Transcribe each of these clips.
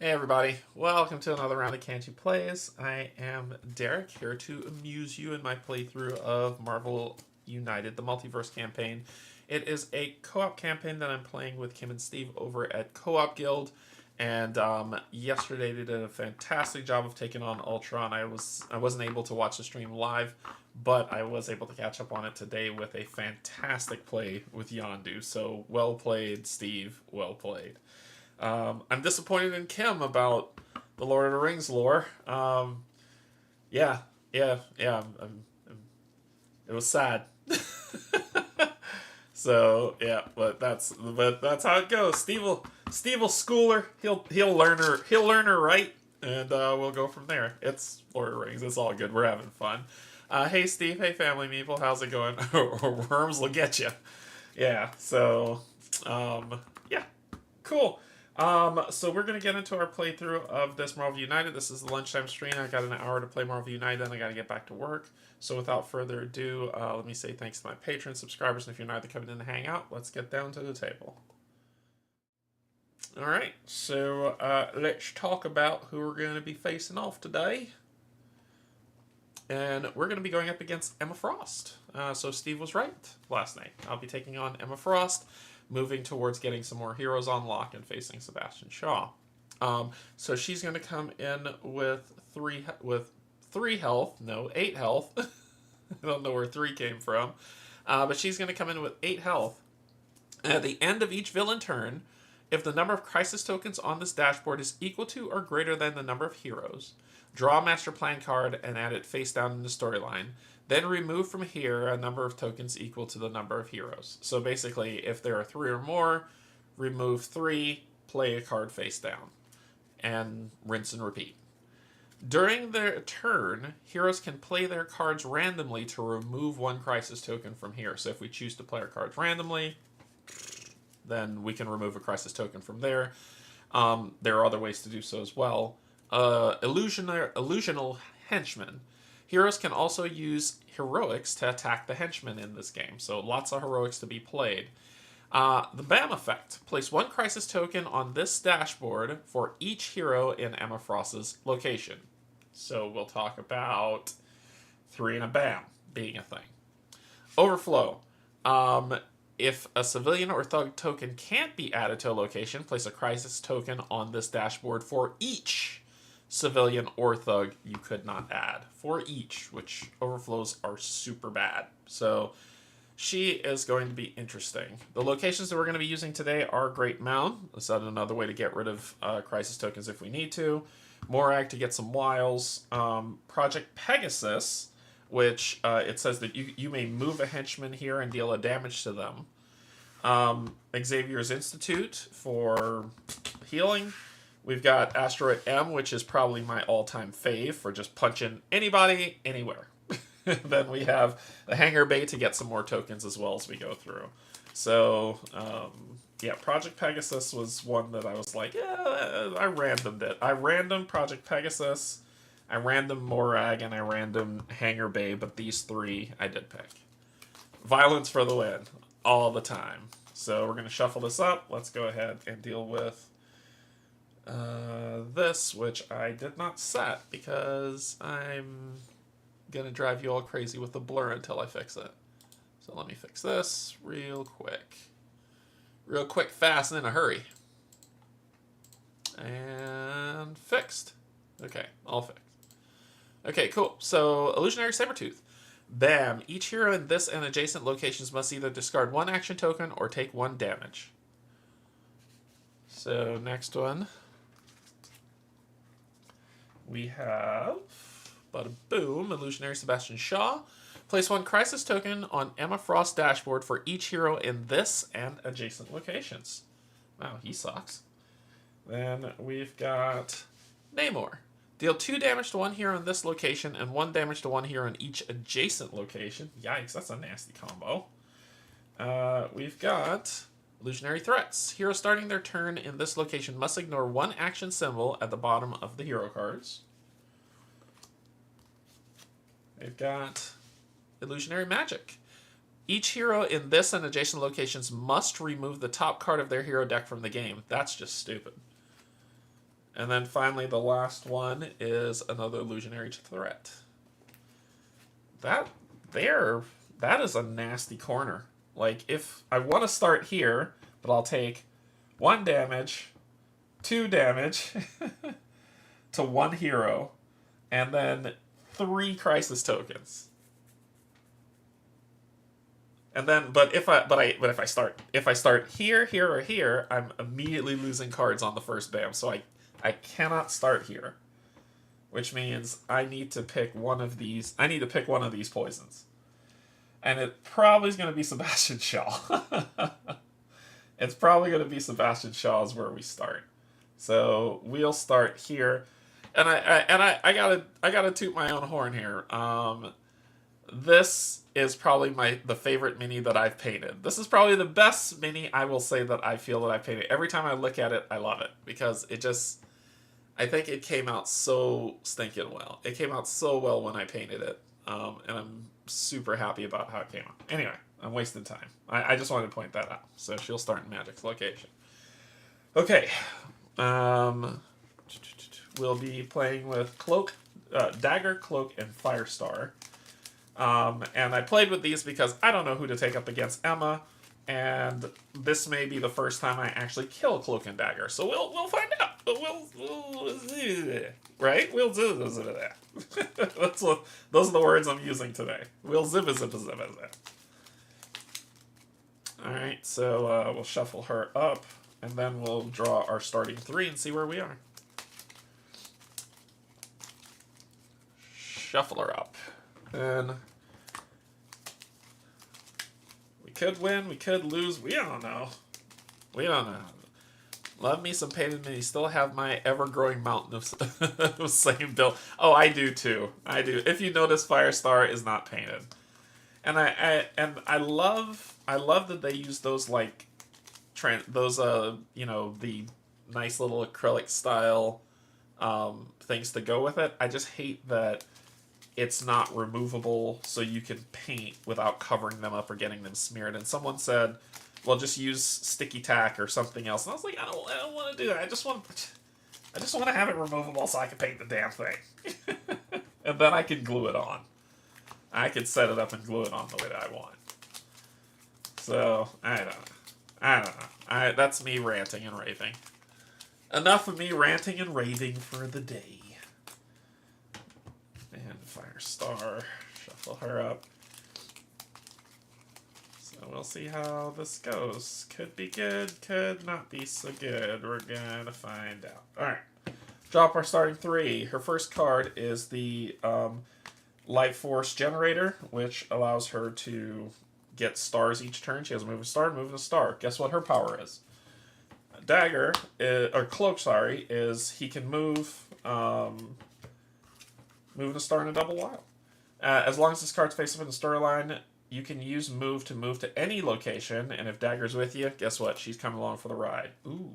Hey everybody, welcome to another round of Canje Plays. I am Derek, here to amuse you in my playthrough of Marvel United, the Multiverse campaign. It is a co-op campaign that I'm playing with Kim and Steve over at Co-op Guild, and yesterday they did a fantastic job of taking on Ultron. I wasn't able to watch the stream live, but I was able to catch up on it today with a fantastic play with Yondu. So well played, Steve, well played. I'm disappointed in Kim about the Lord of the Rings lore. Yeah. It was sad. So yeah, but that's how it goes. Steve will school her. He'll learn her right, and we'll go from there. It's Lord of the Rings. It's all good. We're having fun. Hey Steve. Hey family people. How's it going? Worms will get you. Yeah. So yeah, cool. So we're going to get into our playthrough of this Marvel United. This is the lunchtime stream. I got an hour to play Marvel United, then I got to get back to work. So without further ado, let me say thanks to my patrons, subscribers, and if you're not coming in to hang out, let's get down to the table. Alright, so let's talk about who we're going to be facing off today. And we're going to be going up against Emma Frost. So Steve was right last night. I'll be taking on Emma Frost, moving towards getting some more heroes on lock and facing Sebastian Shaw. So she's going to come in with 8 health. I don't know where 3 came from. But she's going to come in with 8 health. And at the end of each villain turn, if the number of crisis tokens on this dashboard is equal to or greater than the number of heroes, draw a master plan card and add it face down in the storyline. Then remove from here a number of tokens equal to the number of heroes. So basically, if there are 3 or more, remove 3, play a card face down, and rinse and repeat. During their turn, heroes can play their cards randomly to remove 1 crisis token from here. So if we choose to play our cards randomly, then we can remove a crisis token from there. There are other ways to do so as well. Illusional henchmen. Heroes can also use heroics to attack the henchmen in this game, so lots of heroics to be played. The BAM effect. Place 1 crisis token on this dashboard for each hero in Emma Frost's location. So we'll talk about 3 and a BAM being a thing. Overflow. If a civilian or thug token can't be added to a location, place a crisis token on this dashboard for each civilian or thug you could not add. For each, which overflows are super bad. So she is going to be interesting. The locations that we're going to be using today are Great Mound. Is that another way to get rid of crisis tokens if we need to? Morag to get some wiles. Project Pegasus, which it says that you may move a henchman here and deal a damage to them. Xavier's Institute for healing. We've got Asteroid M, which is probably my all-time fave for just punching anybody, anywhere. Then we have the Hangar Bay to get some more tokens as well as we go through. So, yeah, Project Pegasus was one that I was like, yeah, I randomed it. I random Project Pegasus, I random Morag, and I random Hangar Bay, but these 3 I did pick. Violence for the win, all the time. So we're going to shuffle this up. Let's go ahead and deal with this, which I did not set because I'm going to drive you all crazy with the blur until I fix it. So let me fix this real quick. Real quick, fast, and in a hurry. And fixed. Okay, all fixed. Okay, cool. So, Illusionary Sabertooth. BAM. Each hero in this and adjacent locations must either discard 1 action token or take 1 damage. So, next one. We have, bada boom, Illusionary Sebastian Shaw. Place 1 crisis token on Emma Frost's dashboard for each hero in this and adjacent locations. Wow, he sucks. Then we've got Namor. Deal 2 damage to 1 hero in this location and 1 damage to 1 hero in each adjacent location. Yikes, that's a nasty combo. We've got Illusionary Threats. Heroes starting their turn in this location must ignore 1 action symbol at the bottom of the hero cards. We've got Illusionary Magic. Each hero in this and adjacent locations must remove the top card of their hero deck from the game. That's just stupid. And then finally, the last one is another illusionary threat. That is a nasty corner. Like, if I want to start here, but I'll take 1 damage, 2 damage to 1 hero, and then 3 crisis tokens. And then, but if I start here, here, or here, I'm immediately losing cards on the first bam. So I cannot start here, which means I need to pick one of these. I need to pick one of these poisons, and it probably is going to be Sebastian Shaw. It's probably going to be Sebastian Shaw is where we start. So we'll start here, and I gotta toot my own horn here. This is probably the favorite mini that I've painted. This is probably the best mini I will say that I feel that I've painted. Every time I look at it, I love it because I think it came out so stinking well. It came out so well when I painted it, and I'm super happy about how it came out. Anyway, I'm wasting time. I just wanted to point that out. So she'll start in Magic's location. Okay. We'll be playing with Dagger, Cloak, and Firestar. And I played with these because I don't know who to take up against Emma, and this may be the first time I actually kill Cloak and Dagger. So we'll find out. Right? We'll do that. Those are the words I'm using today. We'll zip. All right, so we'll shuffle her up, and then we'll draw our starting 3 and see where we are. Shuffle her up. And we could win, we could lose, we don't know. Love me some painted minis. Still have my ever-growing mountain of same build. Oh, I do too. I do. If you notice, Firestar is not painted. And I love that they use those like the nice little acrylic style things to go with it. I just hate that it's not removable, so you can paint without covering them up or getting them smeared. And someone said, well, just use sticky tack or something else. And I was like, I don't want to do that. I just want to have it removable so I can paint the damn thing. And then I can glue it on. I can set it up and glue it on the way that I want. So, I don't know. That's me ranting and raving. Enough of me ranting and raving for the day. And Firestar, shuffle her up. So we'll see how this goes. Could be good, could not be so good. We're gonna find out. Alright. Drop our starting 3. Her first card is the Life Force Generator, which allows her to get stars each turn. She has moving a star. Guess what her power is? Dagger, or Cloak, sorry, is he can move a star in a double wild. As long as this card's face up in the storyline, you can use move to any location, and if Dagger's with you, guess what? She's coming along for the ride. Ooh.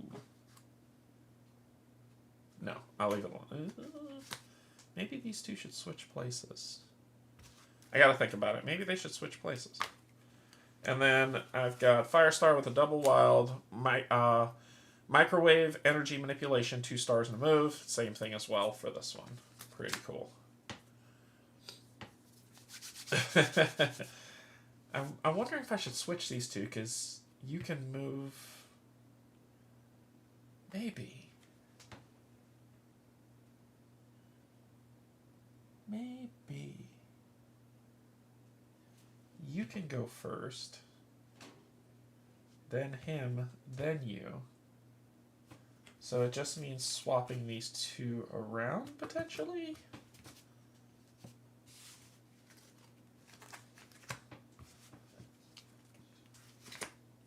No, I'll leave it alone. Maybe these two should switch places. I gotta think about it. Maybe they should switch places. And then I've got Firestar with a double wild, microwave, energy manipulation, 2 stars and a move. Same thing as well for this one. Pretty cool. I'm wondering if I should switch these two, because you can move... Maybe. You can go first, then him, then you. So it just means swapping these two around, potentially?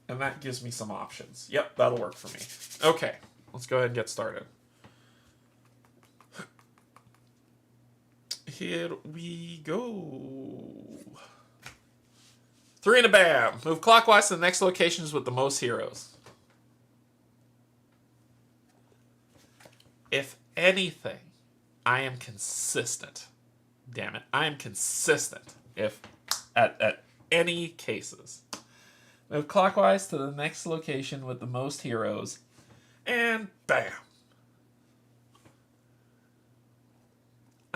And that gives me some options. Yep, that'll work for me. Okay, let's go ahead and get started. Here we go. 3 and a bam. Move clockwise to the next locations with the most heroes. If anything, I am consistent. Damn it, I am consistent. If at any cases. Move clockwise to the next location with the most heroes. And bam.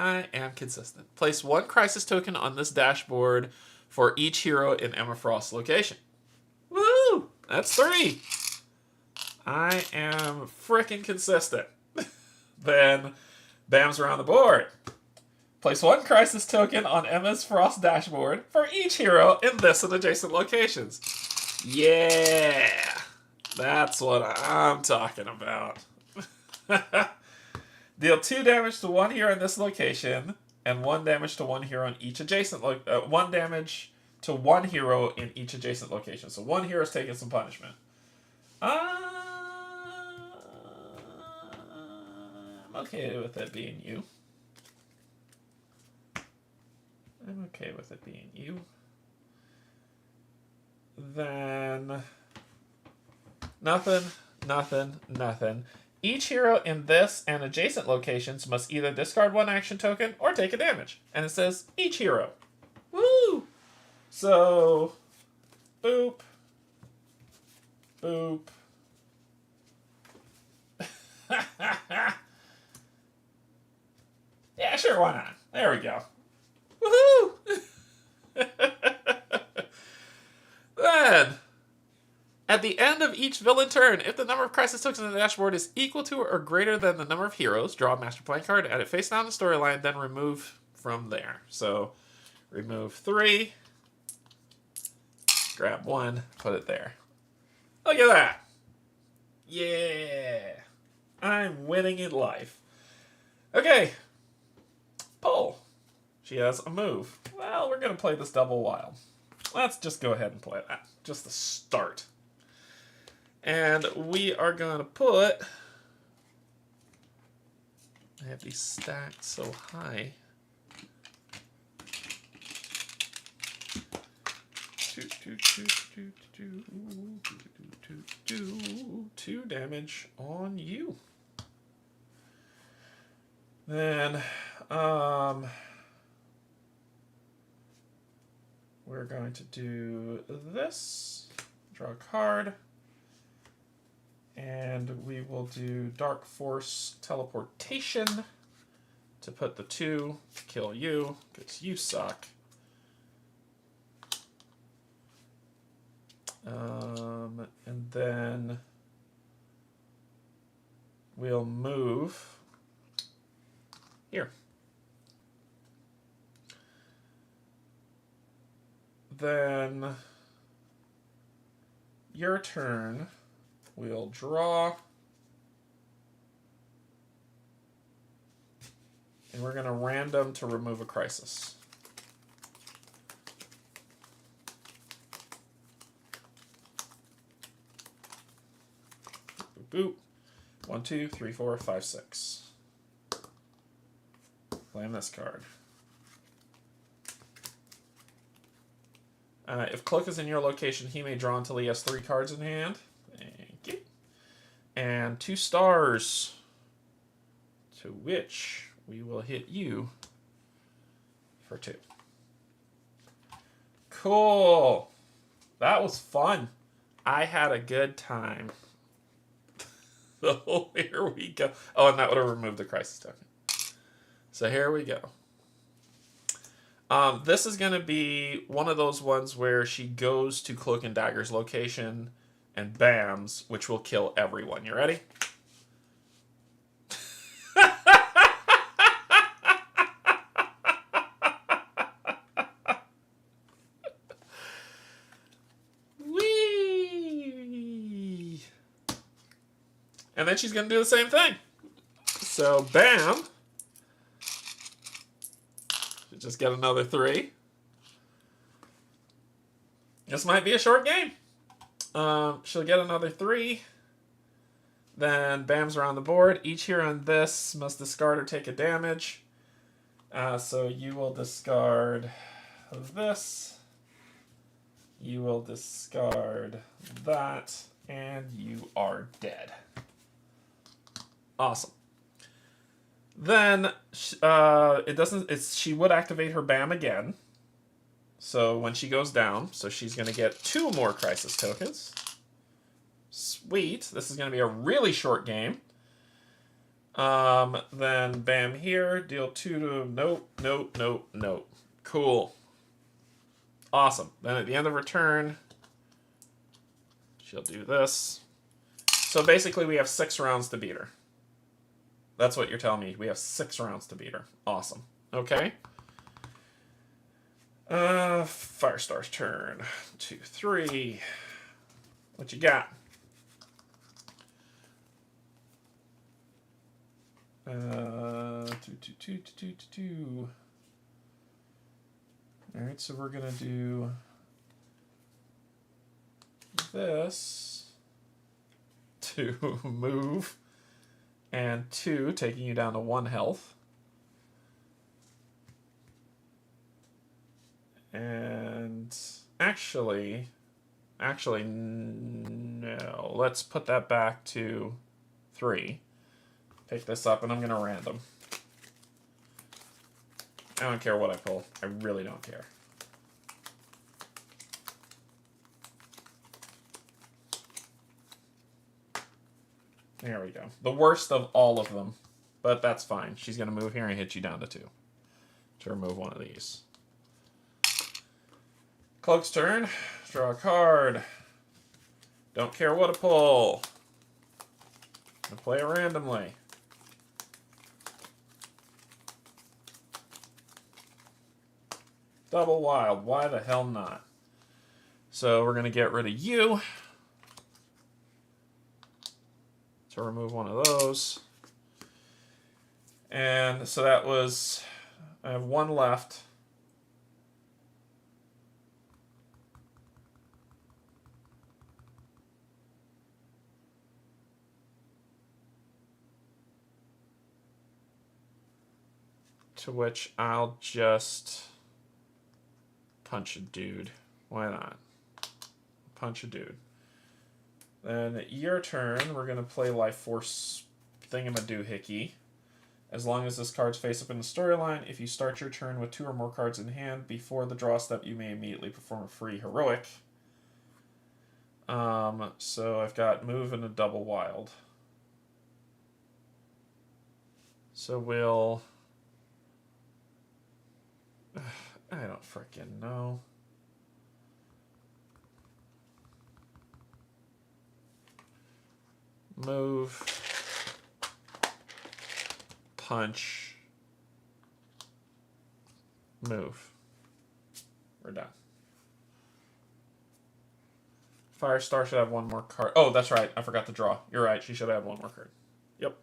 I am consistent. Place 1 crisis token on this dashboard for each hero in Emma Frost's location. Woo! That's 3. I am freaking consistent. Then, Bam's around the board. Place 1 crisis token on Emma's Frost dashboard for each hero in this and adjacent locations. Yeah! That's what I'm talking about. Deal 2 damage to 1 hero in this location, and 1 damage to 1 hero in each adjacent 1 damage to 1 hero in each adjacent location. So 1 hero is taking some punishment. I'm okay with it being you. I'm okay with it being you. Then nothing, nothing, nothing. Each hero in this and adjacent locations must either discard 1 action token or take a damage. And it says each hero. Woo! So, boop. Boop. Yeah, sure, why not? There we go. Woohoo! Then, at the end of each villain turn, if the number of crisis tokens on the dashboard is equal to or greater than the number of heroes, draw a master plan card, add it face down the storyline, then remove from there. So, remove 3, grab 1, put it there. Look at that! Yeah! I'm winning in life. Okay. Pull. She has a move. Well, we're going to play this double wild. Let's just go ahead and play that. Just the start. And we are going to put... I have these stacked so high. 2 damage on you. Then, we're going to do this. Draw a card. And we will do Dark Force Teleportation to put the 2 to kill you, because you suck. And then we'll move here. Then your turn, we'll draw. And we're going to random to remove a crisis. Boop. 1, 2, 3, 4, 5, 6. Playing this card. If Cloak is in your location, he may draw until he has 3 cards in hand. Thank you. And 2 stars. To which we will hit you for 2. Cool. That was fun. I had a good time. So here we go. Oh, and that would have removed the crisis token. So here we go. This is going to be one of those ones where she goes to Cloak and Dagger's location and bams, which will kill everyone. You ready? Whee! And then she's going to do the same thing. So, bam. Just get another 3. This might be a short game. She'll get another 3. Then Bam's around the board. Each hero on this must discard or take a damage. So you will discard this. You will discard that. And you are dead. Awesome. Then she would activate her BAM again. So when she goes down, so she's going to get 2 more crisis tokens. Sweet. This is going to be a really short game. Then Bam here, deal 2 to nope, nope, nope, nope. Cool. Awesome. Then at the end of her turn, she'll do this. So basically we have 6 rounds to beat her. That's what you're telling me. We have 6 rounds to beat her. Awesome. Okay. Firestar's turn. 2, 3. What you got? Two. All right, so we're gonna do this to move, and 2, taking you down to 1 health. And actually, no. Let's put that back to 3. Pick this up, and I'm gonna random. I don't care what I pull. I really don't care. There we go. The worst of all of them, but that's fine. She's gonna move here and hit you down to 2 to remove one of these. Cloak's turn. Draw a card. Don't care what to pull. I'm gonna play it randomly. Double wild. Why the hell not? So we're gonna get rid of you to remove one of those. And so that was, I have 1 left. To which I'll just punch a dude. Why not? Punch a dude. Then your turn, we're going to play Life Force Thingamadoohickey. As long as this card's face up in the storyline, if you start your turn with 2 or more cards in hand, before the draw step, you may immediately perform a free heroic. So I've got move and a double wild. So we'll... I don't frickin' know. Move. Punch. Move. We're done. Firestar should have 1 more card. Oh, that's right. I forgot to draw. You're right. She should have 1 more card. Yep.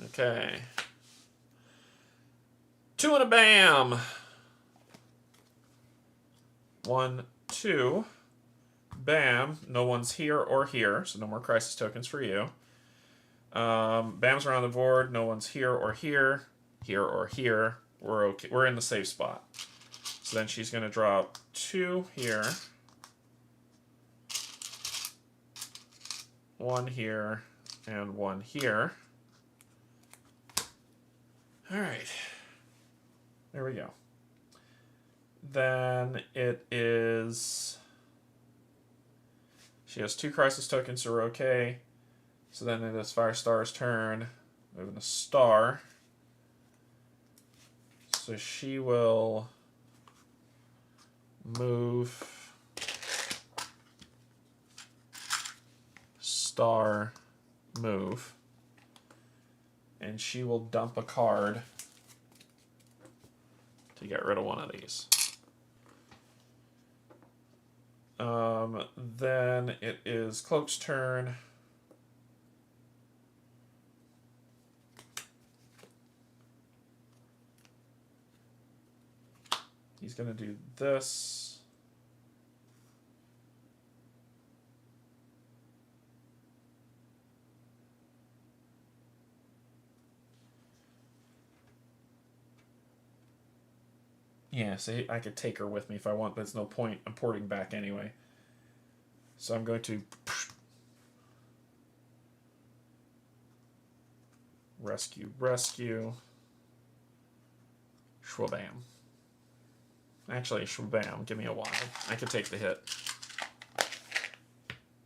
Okay. 2 and a bam. 1, 2. Bam. No one's here or here, so no more crisis tokens for you. Bam's around the board. No one's here or here. Here or here. We're okay. We're in the safe spot. So then she's going to drop 2 here. 1 here. And 1 here. Alright. There we go. Then it is... She has 2 crisis tokens, so we're okay. So then it is Firestar's turn. Moving a star. So she will move star move. And she will dump a card to get rid of one of these. Then it is Cloak's turn. He's going to do this. Yeah, see, I could take her with me if I want, but there's no point importing back anyway. So I'm going to rescue. Shwabam. Actually, shwabam, give me a wild. I could take the hit.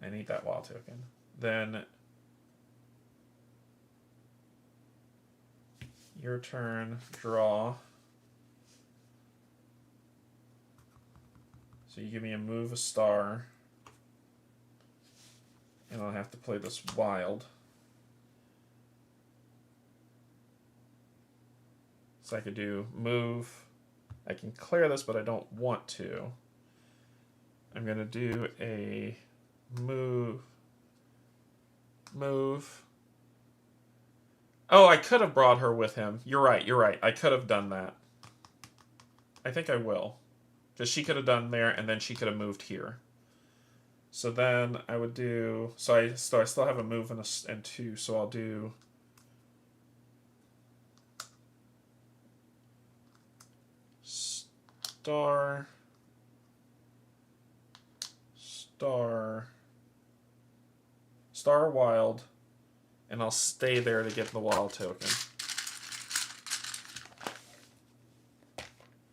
I need that wild token. Then your turn, draw. So you give me a move a star. And I'll have to play this wild. So I could do move. I can clear this, but I don't want to. I'm going to do a move. Move. Oh, I could have brought her with him. You're right. I could have done that. I think I will. Just she could have done there, and then she could have moved here. So then I would do... So I still have a move and two, so I'll do... Star... Star Wild, and I'll stay there to get the wild token.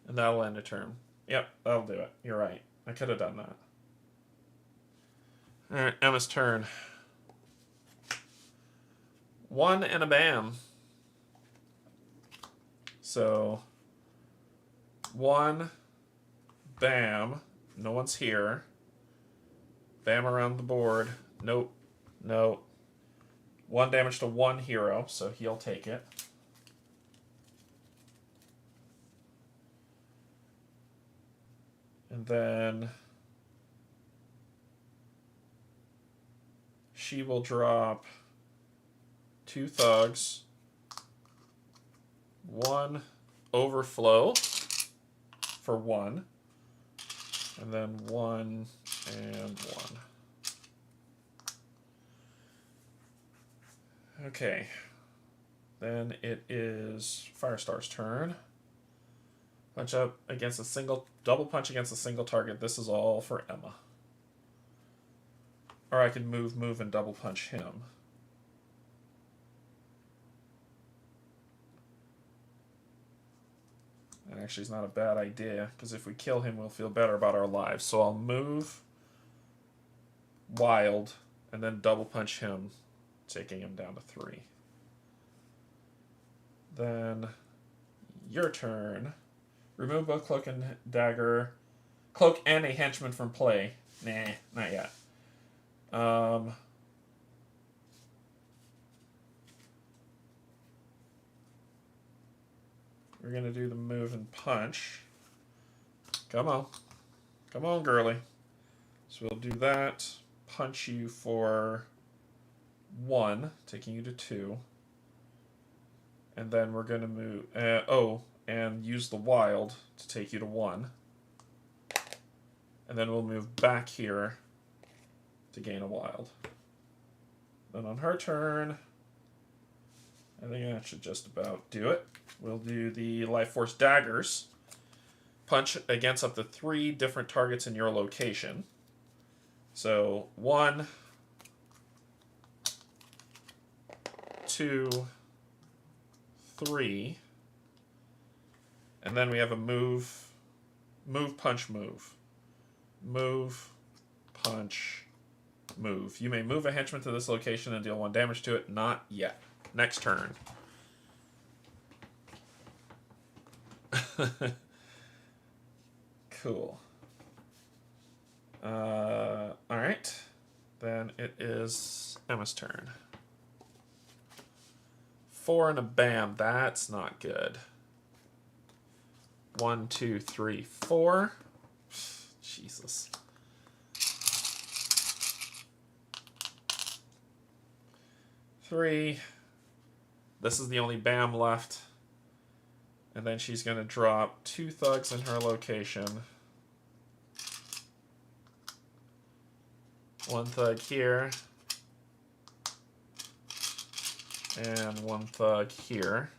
And that'll end a turn. Yep, that'll do it. You're right. I could have done that. Alright, Emma's turn. 1 and a bam. So, 1, bam. No one's here. Bam around the board. Nope. No. 1 damage to 1 hero, so he'll take it. And then she will drop 2 thugs, 1 overflow for 1, and then 1 and 1. Okay, then it is Firestar's turn. Punch up against a single, double punch against a single target. This is all for Emma. Or I can move, and double punch him. That actually is not a bad idea, because if we kill him, we'll feel better about our lives. So I'll move wild, and then double punch him, taking him down to 3. Then your turn. Remove both cloak and dagger. Cloak and a henchman from play. Nah, not yet. We're going to do the move and punch. Come on. Come on, girly. So we'll do that. Punch you for 1, taking you to 2. And then we're going to move... and use the wild to take you to 1. And then we'll move back here to gain a wild. Then on her turn, I think that should just about do it. We'll do the Life Force Daggers. Punch against up to 3 different targets in your location. So 1, 2, 3. And then we have a move, punch, move. Move, punch, move. You may move a henchman to this location and deal 1 damage to it. Not yet. Next turn. Cool. Alright. Then it is Emma's turn. 4 and a bam. That's not good. 1, 2, 3, 4. Jesus. Three. This is the only bam left. And then she's going to drop 2 thugs in her location. 1 thug here. And 1 thug here.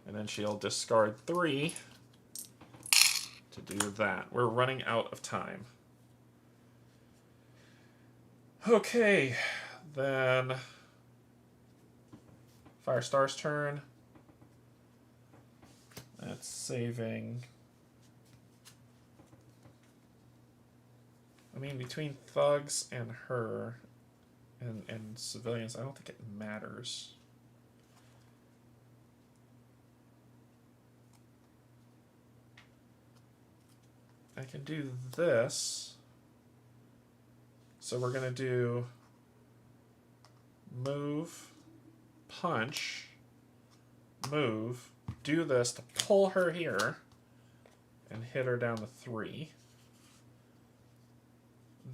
And then she'll discard 3 to do that. We're running out of time. Okay, then Firestar's turn. That's saving. I mean, between thugs and her and civilians, I don't think it matters. I can do this. So we're going to do move, punch, move, do this to pull her here and hit her down to 3.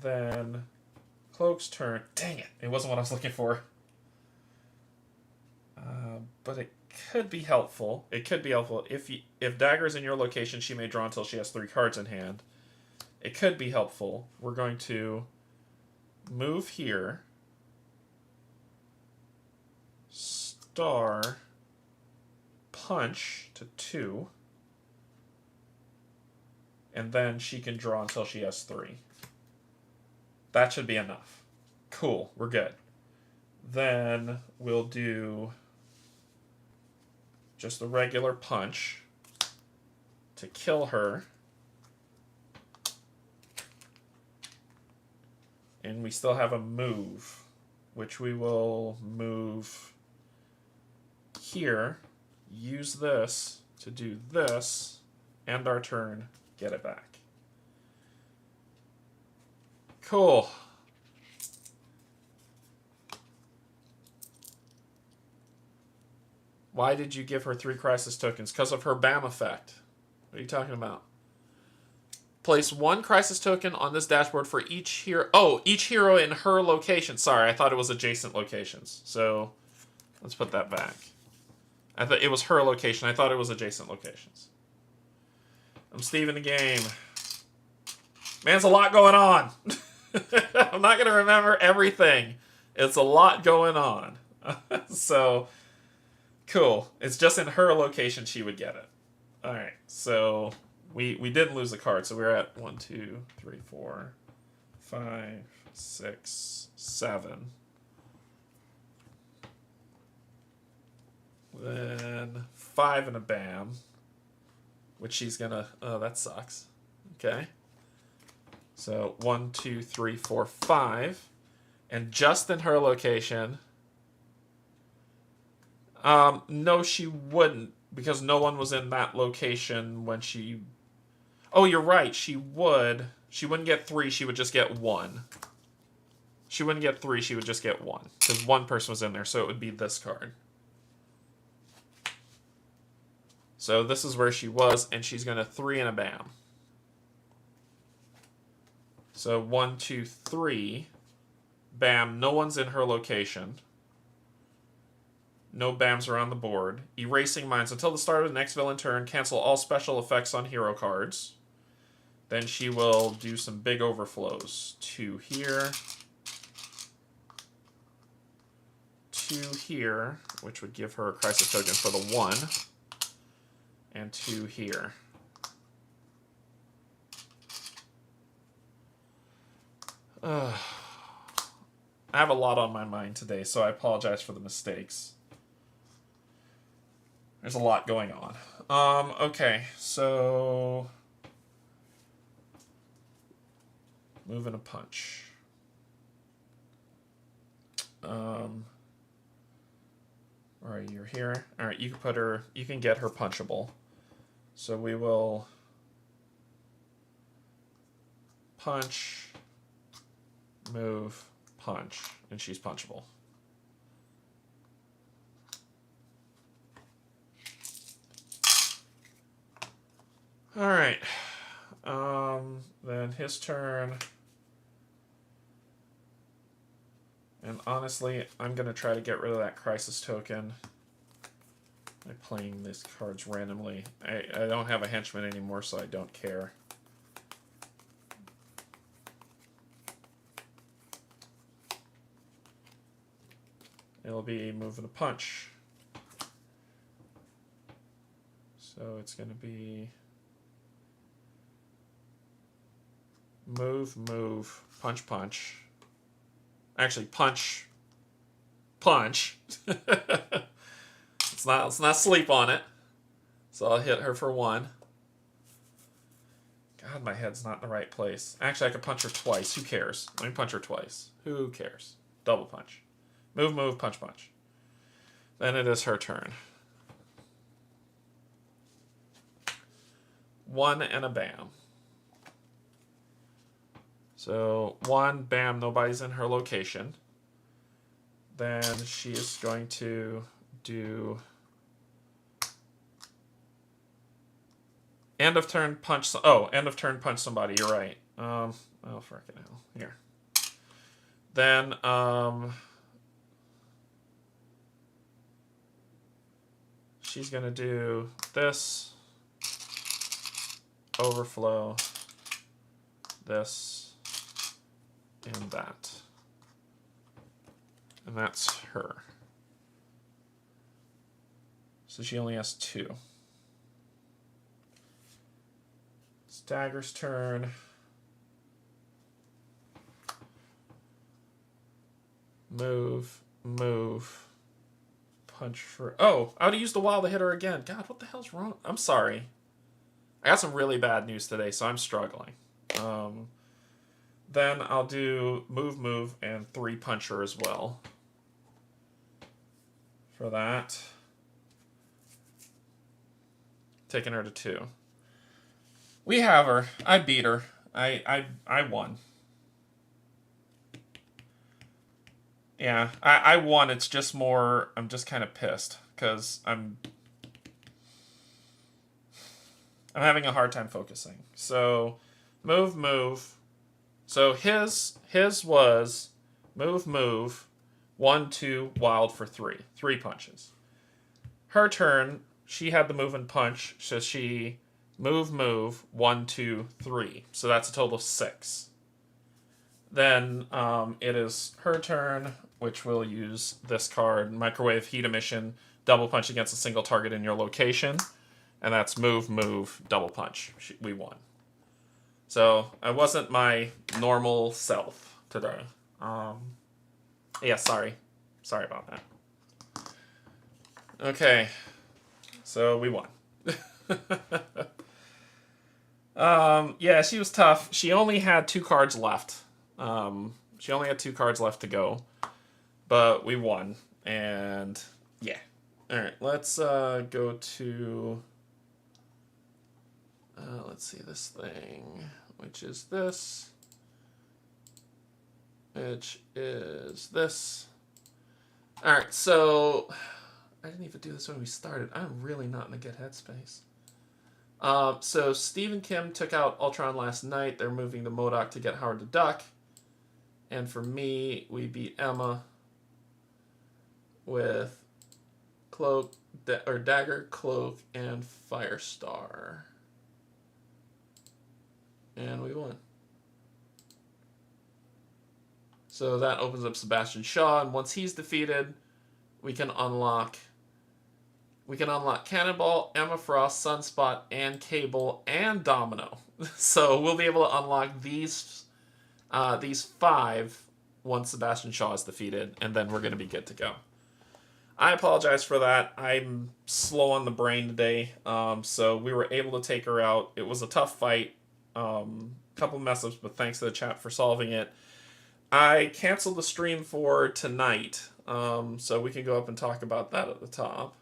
Then Cloak's turn. Dang it, it wasn't what I was looking for. But it could be helpful. It could be helpful. If Dagger's in your location, she may draw until she has 3 cards in hand. It could be helpful. We're going to move here. Star. Punch to 2. And then she can draw until she has 3. That should be enough. Cool, we're good. Then we'll do just the regular punch to kill her. And we still have a move, which we will move here, use this to do this, end our turn, get it back. Cool. Why did you give her 3 crisis tokens? Because of her BAM effect. What are you talking about? Place 1 crisis token on this dashboard for each hero. Oh, each hero in her location. Sorry, I thought it was adjacent locations. So let's put that back. I thought it was her location. I thought it was adjacent locations. I'm Steve in the game. Man, it's a lot going on. I'm not going to remember everything. It's a lot going on. So, cool. It's just in her location she would get it. Alright, so we didn't lose the card. So we're at 1, 2, 3, 4, 5, 6, 7. Then 5 and a BAM. Which she's going to... Oh, that sucks. Okay. So 1, 2, 3, 4, 5. And just in her location... no, she wouldn't, because no one was in that location when she... Oh, you're right, she would. She wouldn't get 3, she would just get 1. She wouldn't get 3, she would just get 1. Because 1 person was in there, so it would be this card. So this is where she was, and she's going to 3 and a BAM. So 1, 2, 3. BAM, no one's in her location. No BAMs are on the board. Erasing Minds. Until the start of the next villain turn, cancel all special effects on hero cards. Then she will do some big overflows. 2 here. 2 here, which would give her a crisis token for the 1. And 2 here. I have a lot on my mind today, so I apologize for the mistakes. There's a lot going on. Okay, so... Move and a punch. Alright, you're here. Alright, you can put her... You can get her punchable. So we will... Punch... Move... Punch. And she's punchable. Alright. Then his turn. And honestly, I'm going to try to get rid of that crisis token by playing these cards randomly. I don't have a henchman anymore, so I don't care. It'll be move and a punch. So it's going to be move, move, punch, punch. Actually, punch, punch. let's not sleep on it. So I'll hit her for 1. God, my head's not in the right place. Actually, I could punch her twice. Who cares? Let me punch her twice. Who cares? Double punch. Move, move, punch, punch. Then it is her turn. 1 and a BAM. So 1, bam, nobody's in her location. Then she is going to do end of turn punch. End of turn punch somebody. You're right. Oh, frickin' hell. Here. Then, she's going to do this, overflow, this, and that. And that's her. So she only has 2. It's Dagger's turn. Move, move, punch for... Oh, I would have used the wild to hit her again. God, what the hell's wrong? I'm sorry. I got some really bad news today, so I'm struggling. Then I'll do move, move, and 3 puncher as well. For that. Taking her to 2. We have her. I beat her. I won. Yeah, I won. It's just more, I'm just kind of pissed because I'm having a hard time focusing. So, move, move. So his was move, move, 1, 2, wild for 3. 3 punches. Her turn, she had the move and punch, so she move, move, 1, 2, 3. So that's a total of 6. Then it is her turn, which will use this card, Microwave Heat Emission, double punch against a single target in your location. And that's move, move, double punch. We won. So I wasn't my normal self today. Yeah, sorry. Sorry about that. Okay. So we won. Yeah, she was tough. She only had 2 cards left. She only had 2 cards left to go. But we won. And yeah. Alright, let's go to... let's see this thing, which is this, which is this. All right, so I didn't even do this when we started. I'm really not in a good headspace. So Steve and Kim took out Ultron last night. They're moving to MODOK to get Howard the Duck. And for me, we beat Emma with Cloak, Dagger, Cloak, and Firestar. And we won. So that opens up Sebastian Shaw, and once he's defeated, we can unlock Cannonball, Emma Frost, Sunspot, and Cable, and Domino. So we'll be able to unlock these 5 once Sebastian Shaw is defeated, and then we're going to be good to go. I apologize for that. I'm slow on the brain today, so we were able to take her out. It was a tough fight. Couple mess-ups, but thanks to the chat for solving it. I canceled the stream for tonight, so we can go up and talk about that at the top.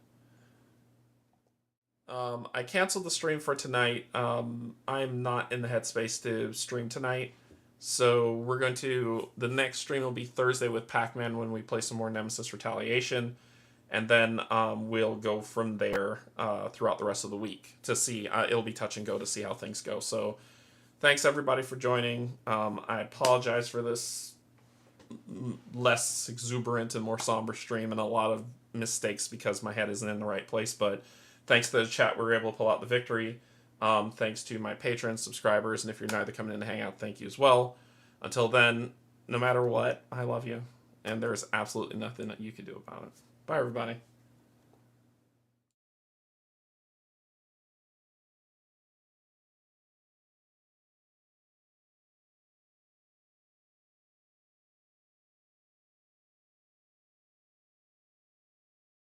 I canceled the stream for tonight. I'm not in the headspace to stream tonight, so we're going to... The next stream will be Thursday with Pac-Man when we play some more Nemesis Retaliation, and then we'll go from there throughout the rest of the week to see... it'll be touch and go to see how things go, so... Thanks, everybody, for joining. I apologize for this less exuberant and more somber stream and a lot of mistakes because my head isn't in the right place, but thanks to the chat, we were able to pull out the victory. Thanks to my patrons, subscribers, and if you're neither coming in to hang out, thank you as well. Until then, no matter what, I love you, and there's absolutely nothing that you can do about it. Bye, everybody.